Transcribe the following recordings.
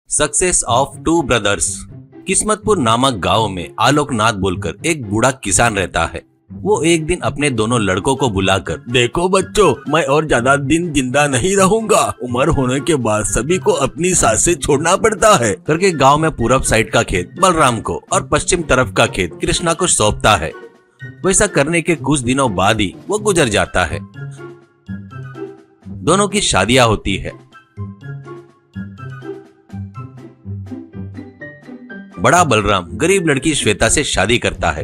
Success of two brothers. Kismatpur नामक गांव में आलोकनाथ बोलकर एक बूढ़ा किसान रहता है। वो एक दिन अपने दोनों लड़कों को बुलाकर, देखो बच्चों, मैं और ज्यादा दिन जिंदा नहीं रहूंगा। उम्र होने के बाद सभी को अपनी सांसें छोड़ना पड़ता है करके गांव में पूरब साइड का खेत बलराम को और पश्चिम तरफ का खेत कृष्णा को सौंपता है। वैसा करने के कुछ दिनों बाद ही वो गुजर जाता है। दोनों की शादियां होती है। बड़ा बलराम गरीब लड़की श्वेता से शादी करता है।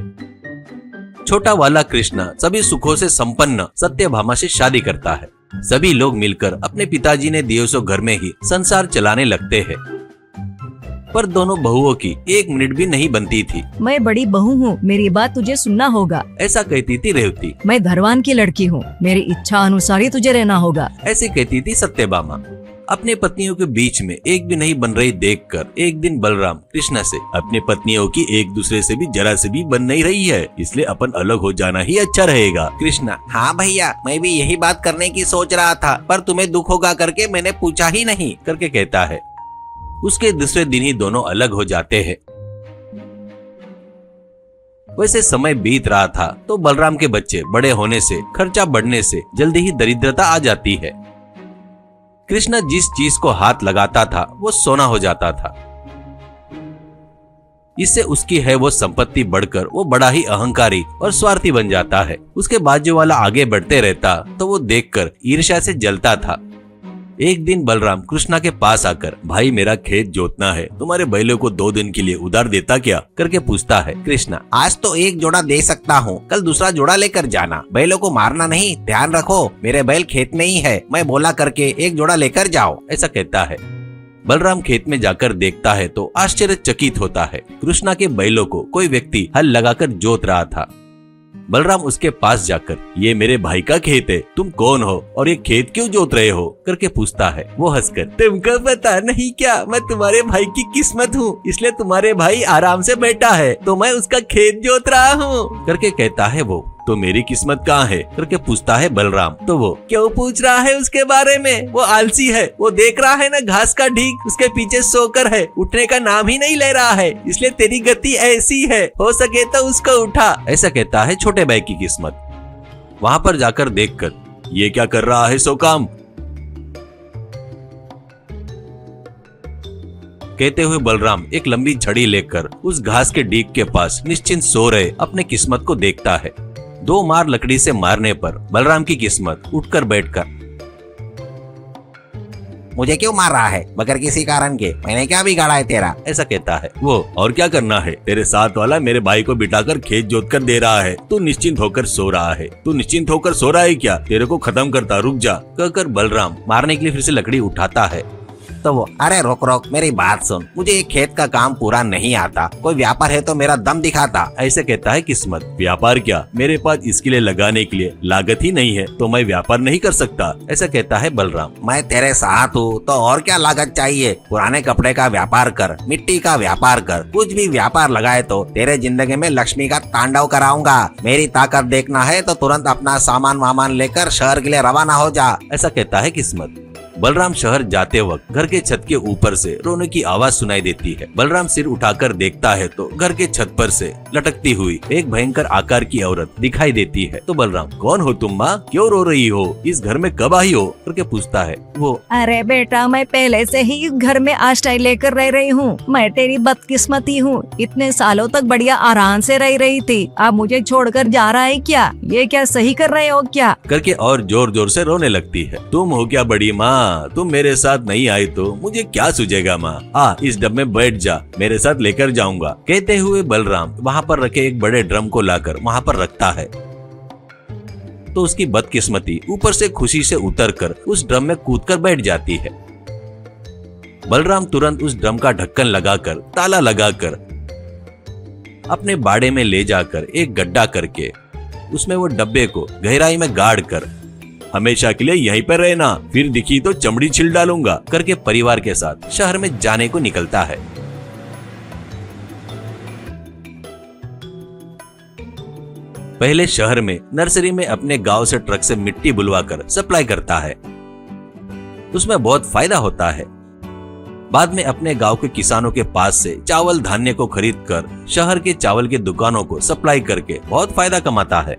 छोटा वाला कृष्णा सभी सुखों से संपन्न सत्यभामा से शादी करता है। सभी लोग मिलकर अपने पिताजी ने दिए सो घर में ही संसार चलाने लगते हैं। पर दोनों बहुओं की एक मिनट भी नहीं बनती थी। मैं बड़ी बहू हूँ, मेरी बात तुझे सुनना होगा, ऐसा कहती थी रेवती। मैं धरवान की लड़की हूँ, मेरी इच्छा अनुसार ही तुझे रहना होगा, ऐसे कहती थी सत्यभामा। अपने पत्नियों के बीच में एक भी नहीं बन रही देखकर एक दिन बलराम कृष्णा से, अपने पत्नियों की एक दूसरे से भी जरा से भी बन नहीं रही है, इसलिए अपन अलग हो जाना ही अच्छा रहेगा। कृष्णा, हाँ भैया, मैं भी यही बात करने की सोच रहा था, पर तुम्हें दुख होगा करके मैंने पूछा ही नहीं करके कहता है। उसके दूसरे दिन ही दोनों अलग हो जाते हैं। वैसे समय बीत रहा था तो बलराम के बच्चे बड़े होने से, खर्चा बढ़ने से जल्दी ही दरिद्रता आ जाती है। कृष्णा जिस चीज को हाथ लगाता था वो सोना हो जाता था। इससे उसकी है वो संपत्ति बढ़कर वो बड़ा ही अहंकारी और स्वार्थी बन जाता है। उसके बाजू वाला आगे बढ़ते रहता तो वो देखकर ईर्ष्या से जलता था। एक दिन बलराम कृष्णा के पास आकर, भाई मेरा खेत जोतना है, तुम्हारे बैलों को 2 दिन के लिए उधार देता क्या करके पूछता है। कृष्णा, आज तो एक जोड़ा दे सकता हूँ, कल दूसरा जोड़ा लेकर जाना, बैलों को मारना नहीं, ध्यान रखो मेरे बैल खेत में ही है, मैं बोला करके एक जोड़ा लेकर जाओ, ऐसा कहता है। बलराम खेत में जाकर देखता है तो आश्चर्यचकित होता है। कृष्णा के बैलों को कोई व्यक्ति हल लगाकर जोत रहा था। बलराम उसके पास जाकर, ये मेरे भाई का खेत है, तुम कौन हो और ये खेत क्यों जोत रहे हो करके पूछता है। वो हंसकर, तुमको पता नहीं क्या, मैं तुम्हारे भाई की किस्मत हूँ, इसलिए तुम्हारे भाई आराम से बैठा है तो मैं उसका खेत जोत रहा हूँ करके कहता है। वो तो मेरी किस्मत कहाँ है करके पूछता है बलराम। तो वो, क्यों पूछ रहा है उसके बारे में, वो आलसी है, वो देख रहा है ना घास का ढीक उसके पीछे सोकर है, उठने का नाम ही नहीं ले रहा है, इसलिए तेरी गति ऐसी है, हो सके तो उसको उठा, ऐसा कहता है छोटे भाई की किस्मत। वहाँ पर जाकर देखकर, ये क्या कर रहा है सो काम, कहते हुए बलराम एक लंबी छड़ी लेकर उस घास के डीक के पास निश्चिंत सो रहे अपने किस्मत को देखता है। 2 मार लकड़ी से मारने पर बलराम की किस्मत उठकर बैठकर, मुझे क्यों मार रहा है बगैर किसी कारण के, मैंने क्या बिगाड़ा है तेरा, ऐसा कहता है। वो, और क्या करना है, तेरे साथ वाला मेरे भाई को बिठाकर खेत जोत कर दे रहा है, तू निश्चिंत होकर सो रहा है, तू निश्चिंत होकर सो रहा है क्या, तेरे को खत्म करता, रुक जा कहकर बलराम मारने के लिए फिर से लकड़ी उठाता है। तो वो, अरे रोक रोक, मेरी बात सुन, मुझे ये खेत का काम पूरा नहीं आता, कोई व्यापार है तो मेरा दम दिखाता, ऐसे कहता है किस्मत। व्यापार क्या, मेरे पास इसके लिए लगाने के लिए लागत ही नहीं है तो मैं व्यापार नहीं कर सकता, ऐसा कहता है बलराम। मैं तेरे साथ हूँ तो और क्या लागत चाहिए, पुराने कपड़े का व्यापार कर, मिट्टी का व्यापार कर, कुछ भी व्यापार लगाए तो तेरे जिंदगी में लक्ष्मी का तांडव कराऊंगा। मेरी ताकत देखना है तो तुरंत अपना सामान वामान लेकर शहर के लिए रवाना हो जा, ऐसा कहता है किस्मत। बलराम शहर जाते वक्त घर के छत के ऊपर से रोने की आवाज सुनाई देती है। बलराम सिर उठाकर देखता है तो घर के छत पर से लटकती हुई एक भयंकर आकार की औरत दिखाई देती है। तो बलराम, कौन हो तुम माँ, क्यों रो रही हो, इस घर में कब आई हो करके पूछता है। वो, अरे बेटा, मैं पहले से ही इस घर में आश्रय लेकर रह रही हूँ, मैं तेरी बदकिस्मती हूँ, इतने सालों तक बढ़िया आराम से रह रही थी, अब मुझे छोड़कर जा रहा है क्या, ये क्या सही कर रहे हो क्या करके और जोर जोर से रोने लगती है। तुम हो क्या बड़ी माँ, तुम मेरे साथ नहीं आई तो मुझे क्या सूझेगा माँ, आ इस डब में बैठ जा, मेरे साथ लेकर जाऊंगा, कहते हुए बलराम वहाँ पर रखे एक बड़े ड्रम को लाकर वहाँ पर रखता है। तो उसकी बदकिस्मती ऊपर से खुशी से उतरकर उस ड्रम में कूदकर बैठ जाती है। बलराम तुरंत उस ड्रम का ढक्कन लगाकर, ताला लगाकर अपने बाड़े में ले जाकर एक गड्ढा करके उसमें वो डब्बे को गहराई में गाड़ कर, हमेशा के लिए यहीं पर रहना, फिर दिखी तो चमड़ी छिल डालूंगा करके परिवार के साथ शहर में जाने को निकलता है। पहले शहर में नर्सरी में अपने गांव से ट्रक से मिट्टी बुलवाकर सप्लाई करता है। उसमें बहुत फायदा होता है। बाद में अपने गांव के किसानों के पास से चावल धान्य को खरीद कर शहर के चावल की दुकानों को सप्लाई करके बहुत फायदा कमाता है।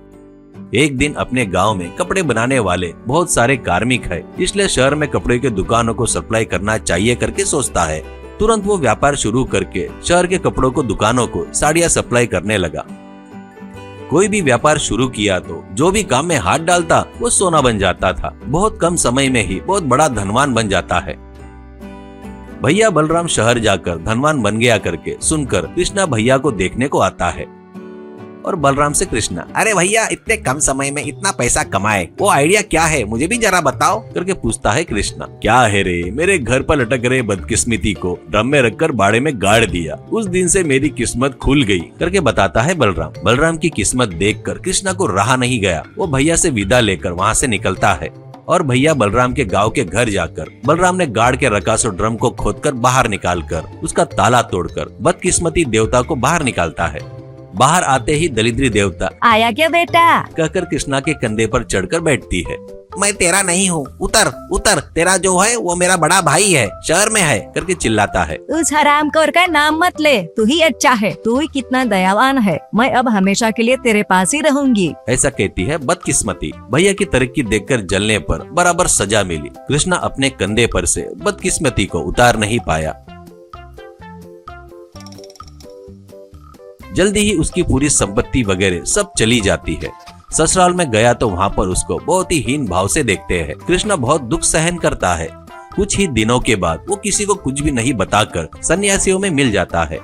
एक दिन अपने गांव में कपड़े बनाने वाले बहुत सारे कार्मिक है, इसलिए शहर में कपड़े की दुकानों को सप्लाई करना चाहिए करके सोचता है। तुरंत वो व्यापार शुरू करके शहर के कपड़ों को दुकानों को साड़ियाँ सप्लाई करने लगा। कोई भी व्यापार शुरू किया तो जो भी काम में हाथ डालता वो सोना बन जाता था। बहुत कम समय में ही बहुत बड़ा धनवान बन जाता है। भैया बलराम शहर जाकर धनवान बन गया करके सुनकर कृष्णा भैया को देखने को आता है और बलराम से कृष्णा, अरे भैया इतने कम समय में इतना पैसा कमाए, वो आइडिया क्या है, मुझे भी जरा बताओ करके पूछता है कृष्णा। क्या है रे, मेरे घर पर लटक रहे बदकिस्मती को ड्रम में रखकर बाड़े में गाड़ दिया, उस दिन से मेरी किस्मत खुल गई करके बताता है बलराम। बलराम की किस्मत देखकर कृष्णा को रहा नहीं गया, वो भैया से विदा लेकर वहाँ से निकलता है और भैया बलराम के गांव के घर जाकर बलराम ने गाड़ के रखा सो ड्रम को खोदकर बाहर निकालकर उसका ताला तोड़कर बदकिस्मती देवता को बाहर निकालता है। बाहर आते ही दरिद्री देवता, आया क्या बेटा, कहकर कृष्णा के कंधे पर चढ़कर बैठती है। मैं तेरा नहीं हूँ, उतर उतर, तेरा जो है वो मेरा बड़ा भाई है, शहर में है करके चिल्लाता है। उस हरामखोर का नाम मत ले, तू ही अच्छा है, तू ही कितना दयावान है, मैं अब हमेशा के लिए तेरे पास ही रहूंगी, ऐसा कहती है बदकिस्मती। भैया की तरक्की देखकर जलने पर बराबर सजा मिली। कृष्णा अपने कंधे पर से बदकिस्मती को उतार नहीं पाया। जल्दी ही उसकी पूरी संपत्ति वगैरह सब चली जाती है। ससुराल में गया तो वहाँ पर उसको बहुत ही हीन भाव से देखते हैं। कृष्णा बहुत दुख सहन करता है। कुछ ही दिनों के बाद वो किसी को कुछ भी नहीं बताकर सन्यासियों में मिल जाता है।